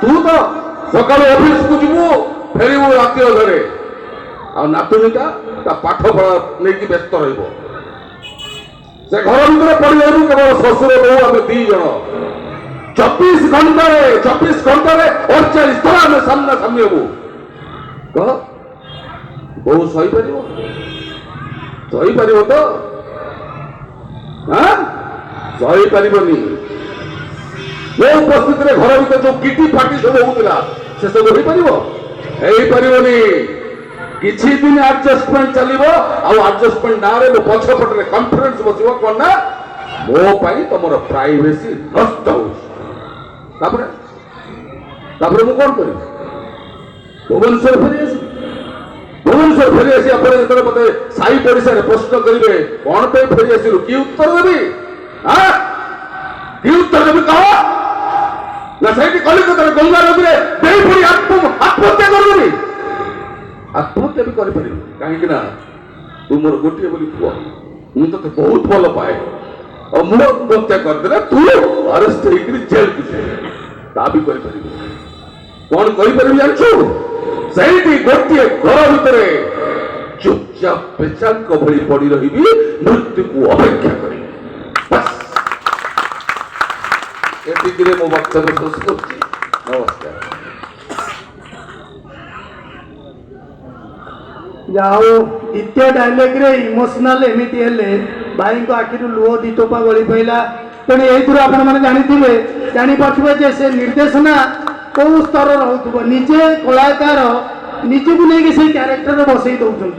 तू तो सकाल ऑफिस को जीवु फेरबु राति अधरे आ नातुणीटा ता पाठ पढ़ा नहीं व्यस्त रहिबो से घर भीतर पड़ जाइबु केवल ससुर बहु आम दी जन 24 घंटा 48 थर आम सामना सामने हबू कह बहु सही पार तो हाँ सही पारनी जो उपस्थित घर भीतर जो किटी फाटी सब होता से सब हो पारनी किसी दिन एडजस्टमेंट चलो आडजस्टमेंट ना पछपटे कॉन्फिडेंस बस कौन ना मो तुम प्राइवेसी नष्ट हो मु कौन कर भुवनेश्वर फेरी आसी आप मत साई पड़िशा प्रश्न करेंगे कौन पे फेरी आसलु कि उत्तर देवी कि उत्तर देवी कह ना से कलिकता गंगा नदी में आत्महत्या करदेवी आत्महत्या भी कर कहीं तू मोर गोटे बोली पुआ मुझे बहुत भल पाए और मुझे आत्महत्या करदे तू अरेस्ट होकर जेल को ता भी कर कौन कर जानछु सही गोटे घर भितर चुपचाप पेचाक भली पड़ी रही मृत्यु को अपेक्षा करी बस ये मो वक्तव्य शेष कर नमस्कार जाओ द्वितीय डायलॉग रे इमोशनल एमिति हेले भाई को आखिर लुह दी टोपा गली पड़ा तेणु यही आपण मैंने जानी जापारे जे से निर्देशना कौ स्तर रोक निजे कलाकार निजक नहीं से क्यारेक्टर बसई दौरान।